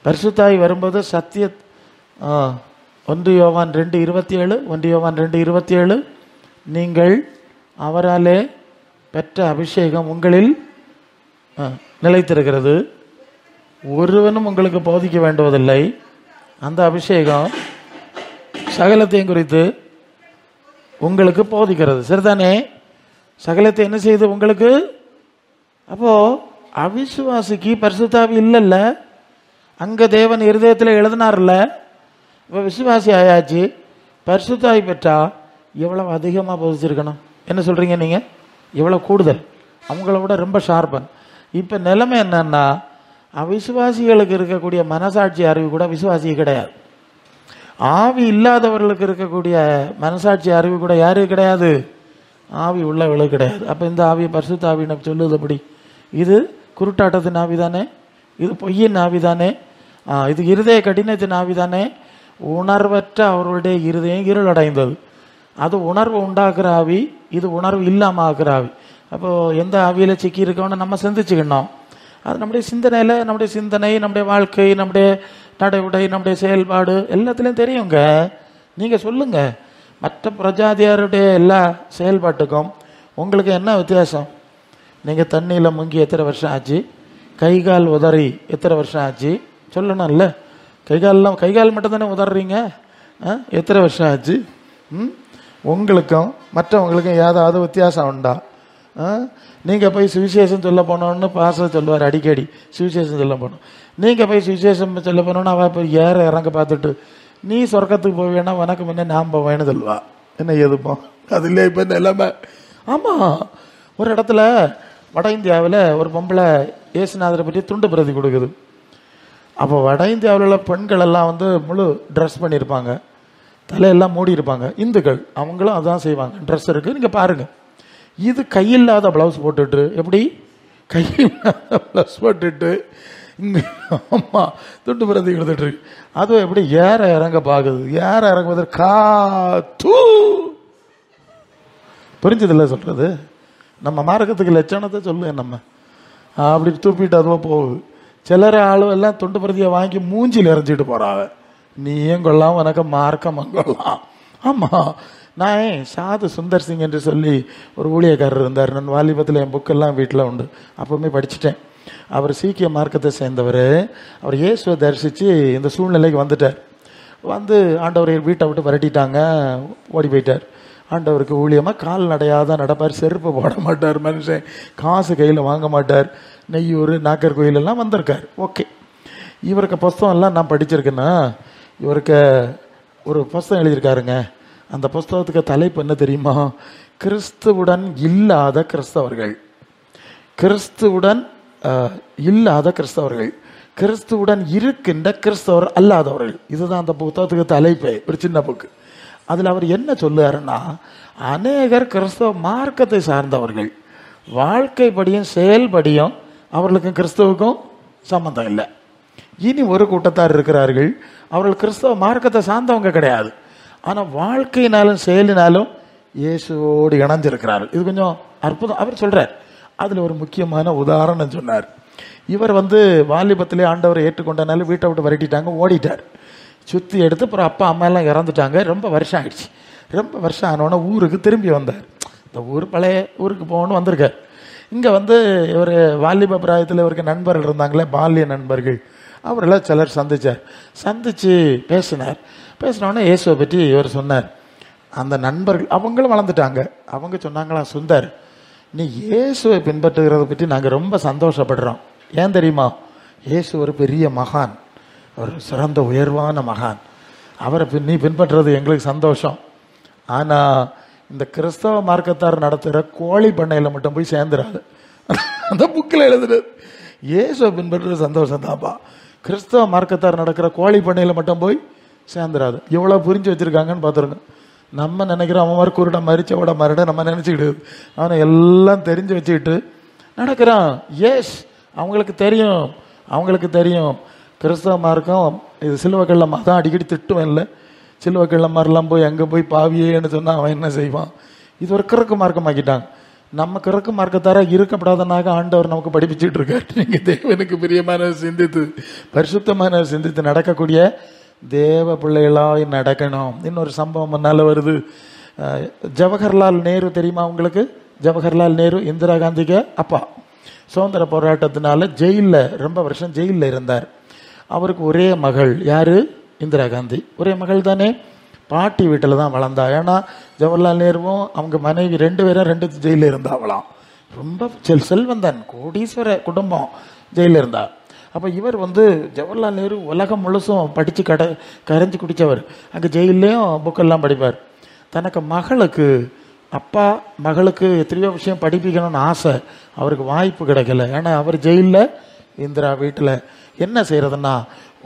பரிசுத்தாவி வரும்போது சத்திய 1 யோவான் 2:27 நீங்கள் அவராலே பெற்ற அபிஷேகம் உங்களில் நிலைத்திருக்கிறது, ஒருவனும் உங்களுக்கு போதிக்க வேண்டுவதில்லை. அந்த அபிஷேகம் சகலத்தையும் குறித்து உங்களுக்கு போதிக்கிறது. சரிதானே? சகலத்தை என்ன செய்யுது உங்களுக்கு? அப்போ அவிசுவாசிக்கு பரிசுத்தாவி இல்லைல்ல, அங்க தேவன் இருதயத்தில் எழுதினார்ல. இப்போ விசுவாசி ஆயாச்சு, பரிசுத்தாவி பெற்றா எவ்வளவு அதிகமாக போதிச்சிருக்கணும்? என்ன சொல்றீங்க நீங்க? எவ்வளவு கூடுதல், அவங்கள விட ரொம்ப ஷார்பன். இப்ப நிலைமை என்னன்னா, அவிசுவாசிகளுக்கு இருக்கக்கூடிய மனசாட்சி அறிவு கூட விசுவாசி கிடையாது. ஆவி இல்லாதவர்களுக்கு இருக்கக்கூடிய மனசாட்சி அறிவு கூட யாரு கிடையாது? ஆவி உள்ளவளுக்கு கிடையாது. அப்போ இந்த ஆவியை பரிசுத்த ஆவின்னு சொல்லுது அப்படி? இது குருட்டாட்டத்தின் ஆவி தானே, இது பொய்யின் ஆவி தானே, இது இருதய கடினத்தின் ஆவி தானே. உணர்வற்ற அவர்களுடைய இருதயம் இருளடைந்தது. அது உணர்வு உண்டாக்குற ஆவி, இது உணர்வு இல்லாமல் ஆக்குற ஆவி. அப்போது எந்த ஆவியில் சிக்கி இருக்கோன்னு நம்ம சிந்திச்சுக்கணும். அது நம்முடைய சிந்தனையில், நம்முடைய சிந்தனை, நம்முடைய வாழ்க்கை, நம்முடைய நடை உடை, நம்முடைய செயல்பாடு எல்லாத்துலேயும் தெரியுங்க. நீங்கள் சொல்லுங்கள், மற்ற பிரஜாதியாருடைய எல்லா செயல்பாட்டுக்கும் உங்களுக்கு என்ன வித்தியாசம்? நீங்கள் தண்ணியில் முங்கி எத்தனை வருஷம் ஆச்சு? கை கால் உதறி எத்தனை வருஷம் ஆச்சு? சொல்லணும்ல. கை கால் மட்டும் தானே உதறீங்க. எத்தனை வருஷம் ஆச்சு? உங்களுக்கும் மற்றவங்களுக்கும் ஏதாவது வித்தியாசம் உண்டா? நீங்கள் போய் சுவிசேஷம் சொல்ல போனோன்னு பாச சொல்லுவார் அடிக்கடி, சுவிசேஷம் சொல்ல போனோம். நீங்கள் போய் சுவிசேஷம் சொல்ல போனோன்னு அவள் போய் இறங்க பார்த்துட்டு நீ சொர்க்கத்துக்கு போவேன்னா உனக்கு முன்னே நான் போவேன்னு சொல்லுவா. என்ன எதுப்போம்? அது இல்லை இப்போ இந்த எல்லாமே. ஆமாம், ஒரு இடத்துல வட இந்தியாவில் ஒரு பொம்பளை இயேசுநாதரை பற்றி துண்டு பிரதி கொடுக்குது. அப்போ வட இந்தியாவில் உள்ள பெண்கள் எல்லாம் முழு ட்ரெஸ் பண்ணியிருப்பாங்க, தலையெல்லாம் மூடி இருப்பாங்க. இந்துக்கள் அவங்களும் அதான் செய்வாங்க. ட்ரெஸ் இருக்குது, நீங்கள் பாருங்கள். இது கையில்லாத ப்ளவுஸ் போட்டுட்டு, எப்படி கையில்லாத ப்ளவுஸ் போட்டுட்டு இங்கே அம்மா துண்டு பிரதி கொடுத்துட்ருக்கு. அதுவும் எப்படி இறங்க பார்க்குது. இறங்குவது காத்து புரிஞ்சதில்லை சொல்கிறது. நம்ம மார்க்கத்துக்கு லட்சணத்தை சொல்லுவேன். நம்ம அப்படி தூப்பிட்டு அதுவோ போகுது. சிலர் ஆளுவெல்லாம் துண்டு பிரதியை வாங்கி மூஞ்சில் எறிஞ்சிட்டு போகிறாங்க. நீயும் கொள்ளலாம், உனக்கு மார்க்கம் கொள்ளலாம். ஆமாம், நான் சாது சுந்தர் சிங் என்று சொல்லி ஒரு ஊழியக்காரர் இருந்தார். நான் வாலிபத்தில் என் புக்கெல்லாம் வீட்டில் உண்டு, அப்போவுமே படிச்சுட்டேன். அவர் சீக்கிய மார்க்கத்தை சேர்ந்தவர். அவர் இயேசுவை தரிசித்து இந்த சூழ்நிலைக்கு வந்துட்டார். ஆண்டவர் வீட்டை விட்டு விரட்டிட்டாங்க, ஓடி போயிட்டார். ஆண்டவருக்கு ஊழியமாக கால் நடையாதான் நடப்பார், செருப்பு போட மாட்டார், மனுஷன் காசு கையில் வாங்க மாட்டார். நெய்யூர், நாகர்கோயிலெல்லாம் வந்திருக்கார். ஓகே, இவருக்கு புஸ்தகம்லாம் நான் படிச்சிருக்கேன்னா, இவருக்கு ஒரு புஸ்தகம் எழுதியிருக்காருங்க. அந்த புஸ்தகத்துக்கு தலைப்பு என்ன தெரியுமா? கிறிஸ்துவுடன் இல்லாத கிறிஸ்தவர்கள். கிறிஸ்துவுடன் இல்லாத கிறிஸ்தவர்கள், கிறிஸ்துவுடன் இருக்கின்ற கிறிஸ்தவர் அல்லாதவர்கள். இதுதான் அந்த புத்தகத்துக்கு தலைப்பு. ஒரு சின்ன புக்கு. அதில் அவர் என்ன சொல்லுறாருன்னா, அநேகர் கிறிஸ்தவ மார்க்கத்தை சார்ந்தவர்கள், வாழ்க்கைப்படியும் செயல்படியும் அவர்களுக்கும் கிறிஸ்தவுக்கும் சம்பந்தம் இல்லை. இனி ஒரு கூட்டத்தார் இருக்கிறார்கள், அவர்கள் கிறிஸ்தவ மார்க்கத்தை சார்ந்தவங்க கிடையாது, ஆனால் வாழ்க்கையினாலும் செயலினாலும் இயேசுவோடு இணைஞ்சிருக்கிறார்கள். இது கொஞ்சம் அற்புதம். அவர் சொல்றார். அதில் ஒரு முக்கியமான உதாரணம் சொன்னார். இவர் வாலிபத்திலே ஆண்டவரை ஏற்றுக்கொண்டனால வீட்டை விட்டு விரட்டிட்டாங்க, ஓடிட்டார். சுற்றி எடுத்து அப்புறம் அப்பா அம்மா எல்லாம் இறந்துட்டாங்க. ரொம்ப வருஷம் ஆயிடுச்சு. ரொம்ப வருஷம் ஆனோடனே ஊருக்கு திரும்பி வந்தார். இந்த ஊர் பழைய ஊருக்கு போகணும்னு வந்திருக்கார். இங்கே இவர் வாலிப பிராயத்தில் இவருக்கு நண்பர்கள் இருந்தாங்களே, பால்ய நண்பர்கள், அவரெல்லாம் சிலர் சந்தித்து பேசினார். பேசினோடனே இயேசுவை பற்றி இவர் சொன்னார். அந்த நண்பர்கள் அவங்களும் வளர்ந்துட்டாங்க. அவங்க சொன்னாங்களா, சுந்தர், நீ இயேசுவை பின்பற்றுகிறத பற்றி நாங்கள் ரொம்ப சந்தோஷப்படுறோம். ஏன் தெரியுமா? இயேசு ஒரு பெரிய மகான், ஒரு சிறந்த உயர்வான மகான். அவரை நீ பின்பற்றுறது எங்களுக்கு சந்தோஷம். ஆனால் இந்த கிறிஸ்தவ மார்க்கத்தார் நடத்துகிற கோழி பண்ணையில் மட்டும் போய் சேர்ந்துடாது. அந்த புக்கில் எழுதுறது இயேசுவை பின்பற்றுறது சந்தோஷம் தான்ப்பா, கிறிஸ்தவ மார்க்கத்தார் நடக்கிற கோழி பண்ணையில் மட்டும் போய் சேர்ந்துடாது. எவ்வளோ புரிஞ்சு வச்சுருக்காங்கன்னு பார்த்துருங்க. நம்ம நினைக்கிறோம் அவன் மாதிரி குருட மாதிரி செவட மாதிரிட நம்ம நினச்சிக்கிட்டு, அவனை எல்லாம் தெரிஞ்சு வச்சுக்கிட்டு நடக்கிறான். எஸ், அவங்களுக்கு தெரியும் கிறிஸ்தவ மார்க்கம் இது சிலுவக்கல்ல தான் அடிக்கடி திட்டுவேன் இல்லை. சிலுவக்கல்ல மாதிரிலாம் போய் அங்கே போய் பாவியேன்னு சொன்னால் அவன் என்ன செய்வான்? இது ஒரு கிறுக்கு மார்க்கமாக்கிட்டாங்க. நம்ம கிறுக்கு மார்க்கத்தாராக இருக்கப்படாதனாக ஆண்டவர் நமக்கு படிப்பிச்சுட்டு இருக்காரு. நீங்கள் தேவனுக்கு பிரியமான சிந்தித்து பரிசுத்தமான சிந்தித்து நடக்கக்கூடிய தேவ பிள்ளைகளாக நடக்கணும். இன்னொரு சம்பவம் முன்னால் வருது. ஜவஹர்லால் நேரு தெரியுமா உங்களுக்கு? ஜவஹர்லால் நேரு இந்திரா காந்திக்கு அப்பா. சுதந்திர போராட்டத்தினால ஜெயிலில் ரொம்ப வருஷம் ஜெயிலில் இருந்தார். அவருக்கு ஒரே மகள். யார்? இந்திரா காந்தி. ஒரே மகள் தானே. பாட்டி வீட்டில் தான் வளர்ந்தா. ஏன்னா ஜவஹர்லால் நேருவும் அவங்க மனைவி 2 பேரும் 2 ஜெயிலில் இருந்தாவலாம். ரொம்ப செல்வந்தன், கோடீஸ்வர குடும்பம் ஜெயிலில் இருந்தா. அப்போ இவர் ஜவஹர்லால் நேரு உலகம் முழுசும் படித்து கரைஞ்சி குடித்தவர். அங்கே ஜெயிலையும் புக்கெல்லாம் படிப்பார். தனக்கு மகளுக்கு எத்தனையோ விஷயம் படிப்பிக்கணும்னு ஆசை. அவருக்கு வாய்ப்பு கிடைக்கல. ஏன்னா அவர் ஜெயிலில், இந்திரா வீட்டில். என்ன செய்கிறதுன்னா,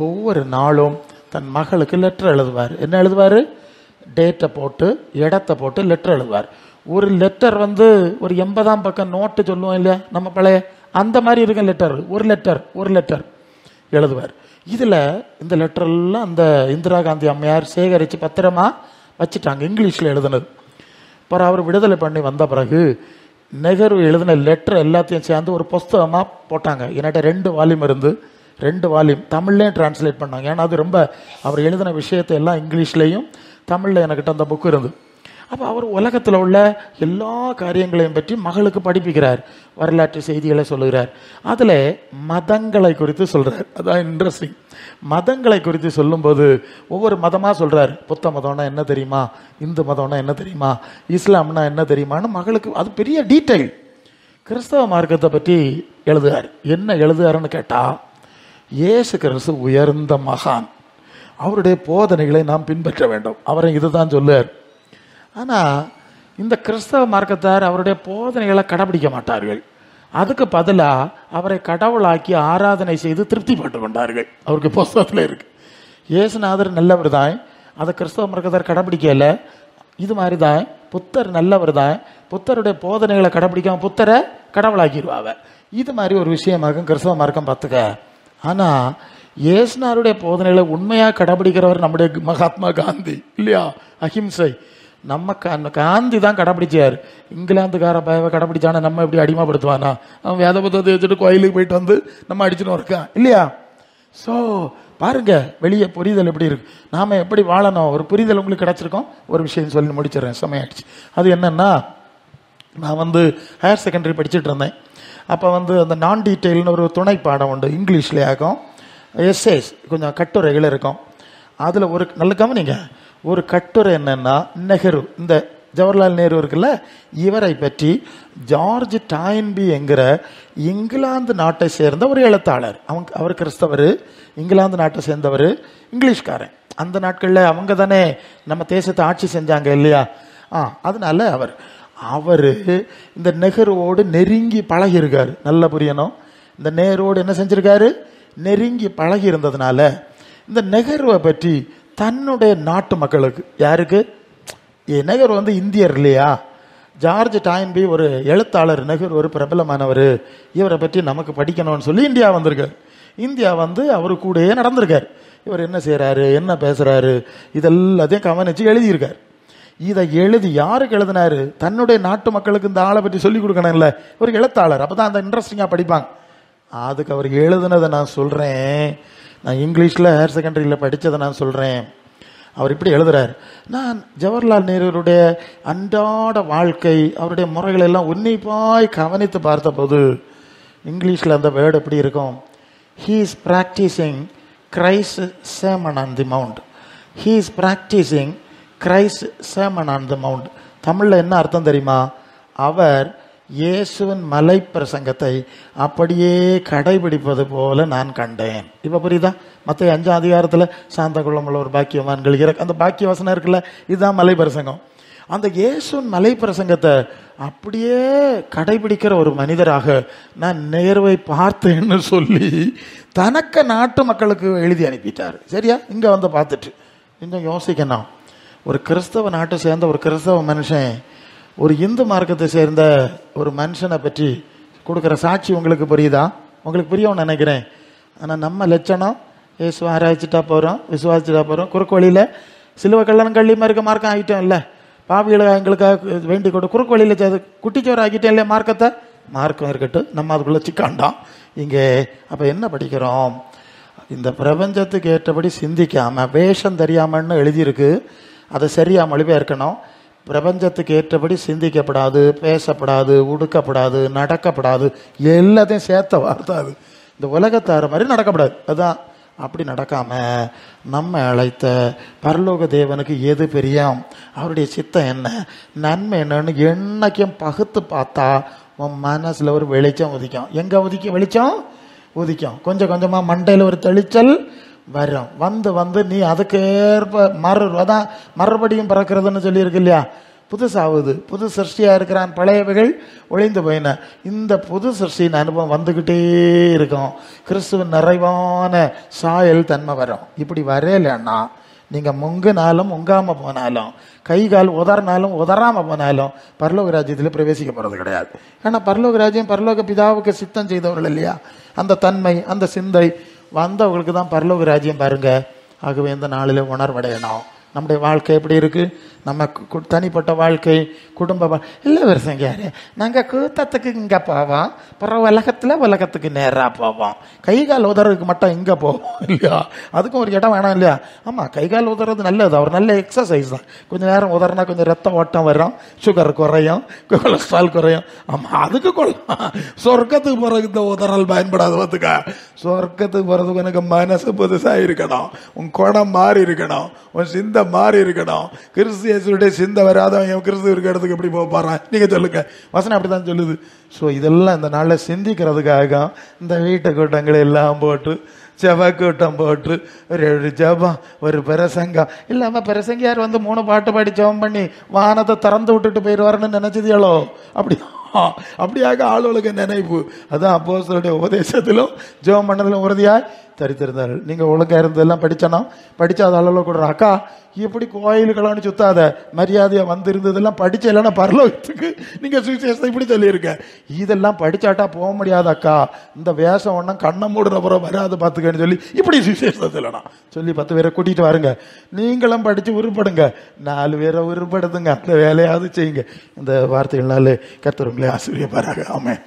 ஒவ்வொரு நாளும் தன் மகளுக்கு லெட்டர் எழுதுவார். என்ன எழுதுவார்? டேட்டை போட்டு இடத்தை போட்டு லெட்டர் எழுதுவார். ஒரு லெட்டர் வந்து ஒரு 80ஆம் பக்கம் நோட்டு சொல்லுவோம் இல்லையா நம்ம பழைய, அந்த மாதிரி இருக்கும் லெட்டர். ஒரு லெட்டர் எழுதுவார். இதில் இந்த லெட்டர்லாம் அந்த இந்திரா காந்தி அம்மையார் சேகரித்து பத்திரமா வச்சுட்டாங்க, இங்கிலீஷில் எழுதுனது. அப்புறம் அவர் விடுதலை பண்ணி வந்த பிறகு நெஹ்ரு எழுதின லெட்டர் எல்லாத்தையும் சேர்ந்து ஒரு புஸ்தகமாக போட்டாங்க. என்கிட்ட 2 வால்யூம் இருந்து 2 வால்யூம் தமிழ்லேயும் டிரான்ஸ்லேட் பண்ணாங்க. ஏன்னா அது ரொம்ப, அவர் எழுதின விஷயத்தை எல்லாம் இங்கிலீஷ்லேயும் தமிழில் எனக்கிட்ட அந்த புக்கு இருந்து. அப்போ அவர் உலகத்தில் உள்ள எல்லா காரியங்களையும் பற்றி மகளுக்கு படிப்பிக்கிறார், வரலாற்று செய்திகளை சொல்லுகிறார். அதில் மதங்களை குறித்து சொல்கிறார். அதான் இன்ட்ரெஸ்டிங். மதங்களை குறித்து சொல்லும்போது ஒவ்வொரு மதமாக சொல்கிறார். புத்த மதம்னா என்ன தெரியுமா, இந்து மதம்னா என்ன தெரியுமா, இஸ்லாம்னா என்ன தெரியுமான்னு மகளுக்கு அது பெரிய டீட்டெயில். கிறிஸ்தவ மார்க்கத்தை பற்றி எழுதுகிறார். என்ன எழுதுகிறாருன்னு கேட்டால், இயேசு கிறிஸ்து உயர்ந்த மகான், அவருடைய போதனைகளை நாம் பின்பற்ற வேண்டும், அவரை இதுதான் சொல்லுவார். ஆனால் இந்த கிறிஸ்தவ மார்க்கத்தார் அவருடைய போதனைகளை கடைபிடிக்க மாட்டார்கள். அதுக்கு பதிலாக அவரை கடவுளாக்கி ஆராதனை செய்து திருப்தி பட்டு கொண்டார்கள். அவருக்கு புஸ்தகத்தில் இருக்கு. இயேசுநாதர் நல்லவர் தான், அதை கிறிஸ்தவ மார்க்கத்தார் கடைபிடிக்கல. இது மாதிரி தான் புத்தர் நல்லவர் தான், புத்தருடைய போதனைகளை கடைபிடிக்காம புத்தரை கடவுளாக்கிடுவாங்க. இது மாதிரி ஒரு விஷயமாக கிறிஸ்தவ மார்க்கம் பார்த்துக்க. ஆனால் இயேசுநாதருடைய போதனைகளை உண்மையாக கடைபிடிக்கிறவர் நம்முடைய மகாத்மா காந்தி இல்லையா, அஹிம்சை. நம்ம காந்தி தான் கடைப்பிடிச்சார். இங்கிலாந்துக்கார பயவை கடைப்பிடிச்சானா நம்ம எப்படி அடிமைப்படுத்துவானா? அவன் வேத புத்தகத்தை வச்சுட்டு கோயிலுக்கு போயிட்டு வந்து நம்ம அடிச்சுன்னு இருக்கான் இல்லையா? ஸோ பாருங்க, வெளியே புரிதல் எப்படி இருக்கு, நாம எப்படி வாழணும், ஒரு புரிதல் உங்களுக்கு கிடைச்சிருக்கோம். ஒரு விஷயம் சொல்லி முடிச்சிடறேன், சமயாயிடுச்சு. அது என்னன்னா, நான் வந்து ஹையர் செகண்டரி படிச்சுட்டு இருந்தேன். அப்போ வந்து அந்த நான் டீட்டெயில்னு ஒரு துணை பாடம் உண்டு, இங்கிலீஷ்லேயே ஆகும். எஸ்ஏஸ் கொஞ்சம் கட்டுரைகள் இருக்கும். அதில் ஒரு நல்ல கவனிங்க, ஒரு கட்டுரை என்னன்னா, நெஹ்ரு, இந்த ஜவஹர்லால் நேரு இருக்குல்ல, இவரை பற்றி ஜார்ஜ் டாயின்பி என்கிற இங்கிலாந்து நாட்டை சேர்ந்த ஒரு எழுத்தாளர். அவர் கிறிஸ்தவர், இங்கிலாந்து நாட்டை சேர்ந்தவர், இங்கிலீஷ்காரன். அந்த நாட்களில் அவங்க தானே நம்ம தேசத்தை ஆட்சி செஞ்சாங்க இல்லையா? அதனால அவர் இந்த நெஹ்ருவோடு நெருங்கி பழகி இருக்காரு. நல்லா புரியணும், இந்த நேருவோடு என்ன செஞ்சிருக்காரு, நெருங்கி பழகி இருந்ததுனால இந்த நெஹ்ருவை பற்றி தன்னுடைய நாட்டு மக்களுக்கு, யாருக்கு, நெஹ்ரு வந்து இந்தியர் இல்லையா, ஜார்ஜ் டாயின்பி ஒரு எழுத்தாளர், நெஹ்ரு ஒரு பிரபலமானவர், இவரை பற்றி நமக்கு படிக்கணும்னு சொல்லி இந்தியா வந்திருக்கார். இந்தியா வந்து அவரு கூடயே நடந்திருக்கார். இவர் என்ன செய்கிறாரு, என்ன பேசுகிறாரு, இதெல்லாத்தையும் கவனித்து எழுதியிருக்கார். இதை எழுதி யாருக்கு எழுதினாரு, தன்னுடைய நாட்டு மக்களுக்கு இந்த ஆளை பற்றி சொல்லிக் கொடுக்கணும்ல, ஒரு எழுத்தாளர். அப்போ தான் அந்த இன்ட்ரெஸ்டிங்காக படிப்பாங்க. அதுக்கு அவர் எழுதுனதை நான் சொல்கிறேன். நான் இங்கிலீஷில் ஹையர் செகண்டரியில் படித்ததை நான் சொல்கிறேன். அவர் இப்படி எழுதுறார், நான் ஜவஹர்லால் நேருடைய அன்றாட வாழ்க்கை, அவருடைய முறைகள் எல்லாம் உன்னிப்பாய் கவனித்து பார்த்தபோது இங்கிலீஷில் அந்த வேர்டு எப்படி இருக்கும், he is practicing Christ's sermon on the mount. he is practicing Christ's sermon on the mount. தமிழில் என்ன அர்த்தம் தெரியுமா, அவர் இயேசுவின் மலை பிரசங்கத்தை அப்படியே கடைபிடிப்பது போல நான் கண்டேன். இப்போ புரியுதா? மத்திய 5ஆம் அதிகாரத்தில் சாந்த குளமுள்ள ஒரு பாக்கியவான்கள் அந்த பாக்கிய வசனம் இருக்குல்ல, இதுதான் மலை பிரசங்கம். அந்த இயேசுவின் மலை பிரசங்கத்தை அப்படியே கடைபிடிக்கிற ஒரு மனிதராக நான் நேருவை பார்த்தேன்னு சொல்லி தனக்கு நாட்டு மக்களுக்கு எழுதி அனுப்பிட்டார். சரியா? இங்கே வந்து பார்த்துட்டு இன்னும் யோசிக்கணும், ஒரு கிறிஸ்தவ நாட்டை சேர்ந்த ஒரு கிறிஸ்தவ மனுஷன் ஒரு இந்து மார்க்கத்தை சேர்ந்த ஒரு மனுஷனை பற்றி கொடுக்குற சாட்சி உங்களுக்கு புரியுதா? உங்களுக்கு புரியும்னு நினைக்கிறேன். ஆனால் நம்ம லட்சணம் இயேசு ஆராய்ச்சிட்டா போகிறோம், விசுவாசிச்சுட்டா போகிறோம், குறுக்கு வழியில் சிலுவை கல்லணம் கள்ளியமாக இருக்க மார்க்கம் ஆகிட்டோம் இல்லை, பாவிகளுக்காக எங்களுக்காக வேண்டி கொண்டு குறுக்கு வழியில் குட்டிச்சோறு ஆகிட்டேன் இல்லை மார்க்கத்தை. மார்க்கம் இருக்கட்டும், நம்ம அதுக்குள்ளே சிக்காண்டோம் இங்கே. அப்போ என்ன படிக்கிறோம், இந்த பிரபஞ்சத்துக்கு ஏற்றபடி சிந்திக்காமல் வேஷம் தெரியாமன்னு எழுதியிருக்கு, அதை சரியாக மொழிபெயர்க்கணும். பிரபஞ்சத்துக்கு ஏற்றபடி சிந்திக்கப்படாது, பேசப்படாது, உடுக்கப்படாது, நடக்கப்படாது, எல்லாத்தையும் சேர்த்த வார்த்தை அது. இந்த உலகத்தார மாதிரி நடக்கப்படாது. அதுதான். அப்படி நடக்காம நம்ம அழைத்த பரலோக தேவனுக்கு எது பிரியம், அவருடைய சித்தம் என்ன, நன்மை என்னன்னு என்னைக்கும் பகுத்து பார்த்தா உன் மனசுல ஒரு வெளிச்சம் உதிக்கும். எங்க உதிக்கும் வெளிச்சம்? உதிக்கும். கொஞ்சம் கொஞ்சமா மண்டையில் ஒரு தெளிச்சல் வரும். வந்து வந்து நீ அதுக்கு ஏற்ப அதான் மறுபடியும் பிறக்கிறதுன்னு சொல்லியிருக்கு இல்லையா, புதுசாகுது, புது சிருஷ்டியா இருக்கிறான், பழையவைகள் ஒழிந்து போயின. இந்த புது சிருஷ்டியின் அனுபவம் வந்துகிட்டே இருக்கும். கிறிஸ்துவின் நிறைவான சாயல் தன்மை வரும். இப்படி வரையலன்னா நீங்கள் முங்கினாலும் முங்காமல் போனாலும், கை கால் உதறினாலும் உதறாமல் போனாலும் பரலோக ராஜ்யத்தில் பிரவேசிக்க போகிறது கிடையாது. ஏன்னா பரலோக ராஜ்யம் பரலோக பிதாவுக்கு சித்தம் செய்தவர்கள் இல்லையா? அந்த தன்மை, அந்த சிந்தை வந்தவங்களுக்கு தான் பரலோக ராஜ்யம் பாருங்க. ஆகவே இந்த நாளில் உணர்வடையணும். நம்முடைய வாழ்க்கை எப்படி இருக்கு? நம்ம தனிப்பட்ட வாழ்க்கை, குடும்ப இல்லை வருஷங்க யாரு நாங்கள் கூத்தத்துக்கு இங்கே போவோம், அப்புறம் உலகத்துக்கு நேராக போவோம், கை கால் உதறதுக்கு மட்டும் இங்கே போவோம் இல்லையா? அதுக்கும் ஒரு இடம் வேணாம் இல்லையா? ஆமாம், கை கால் உதறது நல்லது, ஒரு நல்ல எக்ஸசைஸ் தான். கொஞ்சம் நேரம் உதறினா கொஞ்சம் ரத்த ஓட்டம் வரும், சுகர் குறையும், கொலஸ்ட்ரால் குறையும். ஆமாம், அதுக்கு கொள்ளலாம். சொர்க்கத்துக்கு போகிறதுக்கு இந்த உதறல் பயன்படாது. பார்த்துக்க, சொர்க்கத்துக்கு போகிறதுக்கு எனக்கு மனசு புதுசாக இருக்கணும், உன் குணம் மாறி இருக்கணும், உன் சிந்தை மாறி இருக்கணும். கிறிஸ்தியசுடைய சிந்தை வராதவன் கிறிஸ்து இருக்க இடத்துக்கு எப்படி போக போறான்? நீங்க சொல்லுங்க. வசனம் அப்படித்தான் சொல்லுது. ஸோ இதெல்லாம் இந்த நாளில் சிந்திக்கிறதுக்காக இந்த வீட்டு கூட்டங்களை எல்லாம் போட்டு, ஜப கூட்டம் போட்டு, ஒரு ஜபம், ஒரு பிரசங்கம் இல்லாம பிரசங்கியார் வந்து 3 பாட்டு பாடி ஜபம் பண்ணி வானத்தை திறந்து விட்டுட்டு போயிடுவாருன்னு நினைச்சதியாளோ? அப்படியாக ஆளுகளுக்கு நினைப்பு. அதான் அப்போஸ்தலருடைய உபதேசத்திலும் ஜெபம் பண்ணதிலும் உறுதியாய் தரித்திருந்தார்கள். நீங்க ஒழுங்கா இருந்ததெல்லாம் படிச்சாத அளவில் கூட அக்கா இப்படி கோயிலுக்கெல்லாம் சுத்தாத, மரியாதையா வந்திருந்ததெல்லாம் படிச்ச இல்லைன்னா பரலோகத்துக்கு நீங்க சுவிசேஷத்தை இப்படி சொல்லியிருக்க. இதெல்லாம் படிச்சாட்டா போக முடியாது அக்கா, இந்த வேஷம் ஒன்றும் கண்ணை மூடுறப்புறம் வராது பார்த்துக்கன்னு சொல்லி இப்படி சுவிசேஷத்தை சொல்லலாம் சொல்லி 10 பேரை கூட்டிட்டு வாருங்க. நீங்களும் படிச்சு உருப்படுங்க, 4 பேரை உருப்படுத்துங்க, அந்த வேலையாவது செய்யுங்க. இந்த வார்த்தைகள்னால கர்த்தர் உங்களை ஆசீர்வதிப்பாராக. ஆமென்.